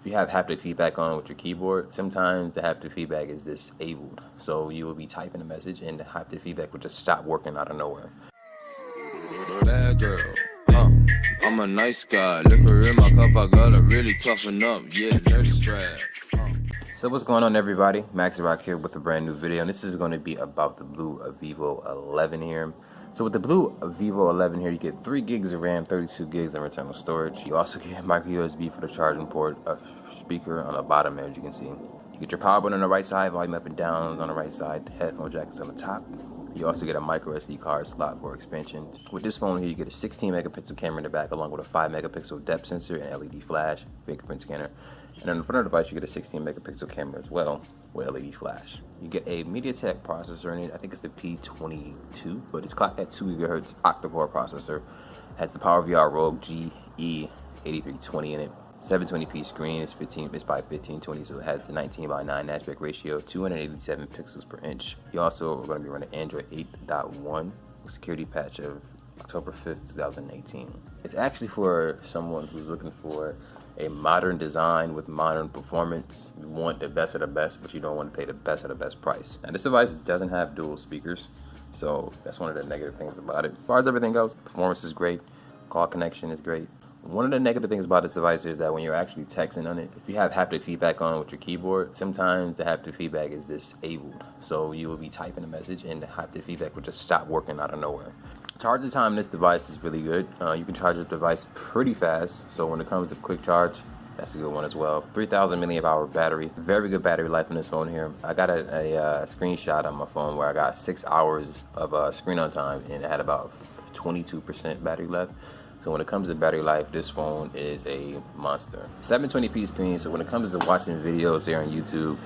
you have haptic feedback on with your keyboard, sometimes the haptic feedback is disabled. So you will be typing a message and the haptic feedback will just stop working out of nowhere. Bad girl, I'm a nice guy. Liquor in my cup, I gotta really toughen up. Yeah, nurse strap. So what's going on, everybody? Max Rock here with a brand new video, and this is going to be about the Blu Vivo 11 here. So with the Blu Vivo 11 here, you get 3 gigs of RAM, 32 gigs of internal storage. You also get micro USB for the charging port, a speaker on the bottom there, as you can see. You get your power button on the right side, volume up and down on the right side, the headphone jack is on the top. You also get a micro SD card slot for expansion. With this phone here, you get a 16 megapixel camera in the back, along with a 5 megapixel depth sensor and LED flash, fingerprint scanner. And on the front of the device, you get a 16 megapixel camera as well with LED flash. You get a MediaTek processor in it. I think it's the P22, but it's clocked at 2 GHz octa-core processor. Has the PowerVR Rogue GE8320 in it. 720p screen is by 1520, so it has the 19:9 aspect ratio, 287 pixels per inch. You also are going to be running Android 8.1 security patch of October 5th, 2018. It's actually for someone who's looking for a modern design with modern performance. You want the best of the best, but you don't want to pay the best of the best price. Now, this device doesn't have dual speakers, so that's one of the negative things about it. As far as everything goes, performance is great, call connection is great. One of the negative things about this device is that when you're actually texting on it, if you have haptic feedback on with your keyboard, sometimes the haptic feedback is disabled. So you will be typing a message and the haptic feedback will just stop working out of nowhere. Charging time on this device is really good. You can charge this device pretty fast. So when it comes to quick charge, that's a good one as well. 3,000 milliamp hour battery. Very good battery life on this phone here. I got a screenshot on my phone where I got 6 hours of screen on time and it had about 22% battery left. So when it comes to battery life, this phone is a monster. 720p screen, so when it comes to watching videos there on YouTube,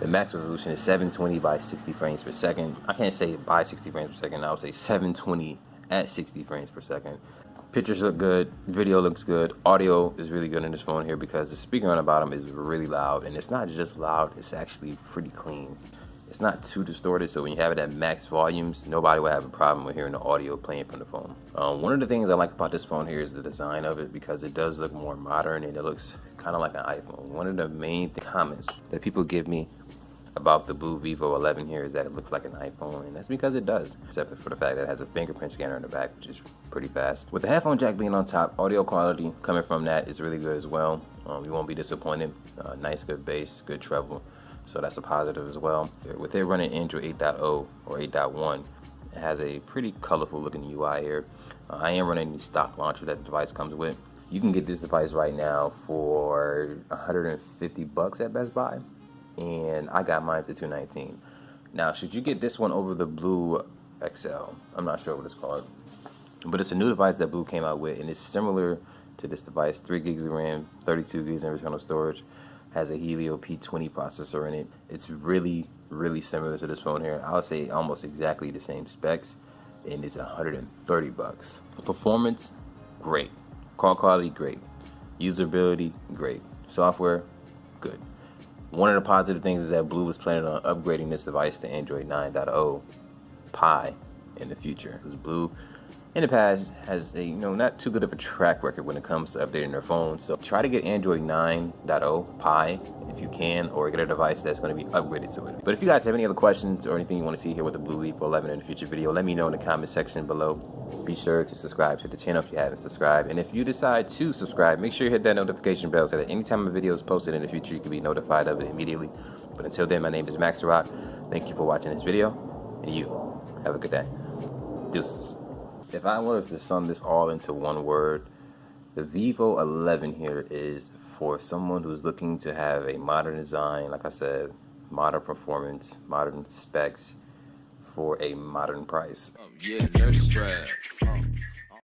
the max resolution is 720 by 60 frames per second. I can't say by 60 frames per second, I'll say 720 at 60 frames per second. Pictures look good, video looks good, audio is really good in this phone here because the speaker on the bottom is really loud, and it's not just loud, it's actually pretty clean. It's not too distorted, so when you have it at max volumes, nobody will have a problem with hearing the audio playing from the phone. One of the things I like about this phone here is the design of it, because it does look more modern and it looks kind of like an iPhone. One of the main comments that people give me about the Blu Vivo 11 here is that it looks like an iPhone, and that's because it does, except for the fact that it has a fingerprint scanner in the back, which is pretty fast. With the headphone jack being on top, audio quality coming from that is really good as well. You won't be disappointed. Nice, good bass, good treble. So that's a positive as well. With it running Android 8.0 or 8.1, it has a pretty colorful looking UI here. I am running the stock launcher that the device comes with. You can get this device right now for $150 at Best Buy, and I got mine for $219. Now, should you get this one over the Blu XL, I'm not sure what it's called, but it's a new device that Blu came out with, and it's similar to this device. 3 gigs of RAM, 32 gigs of internal storage. Has a Helio P20 processor in it. It's really, really similar to this phone here. I would say almost exactly the same specs, and it's $130. Performance, great. Call quality, great. Usability, great. Software, good. One of the positive things is that Blu was planning on upgrading this device to Android 9.0 Pie in the future, because Blu in the past has a not too good of a track record when it comes to updating their phone. So try to get Android 9.0 Pie if you can, or get a device that's going to be upgraded to it. But if you guys have any other questions or anything you want to see here with the Blu Vivo 11 in a future video, let me know in the comment section below. Be sure to subscribe to the channel if you haven't subscribed, and if you decide to subscribe, make sure you hit that notification bell so that anytime a video is posted in the future, you can be notified of it immediately. But until then, my name is Max Rock. Thank you for watching this video, and you have a good day. Deuces. If I was to sum this all into one word, the Vivo 11 here is for someone who's looking to have a modern design, like I said, modern performance, modern specs, for a modern price. Yeah, nurse strap.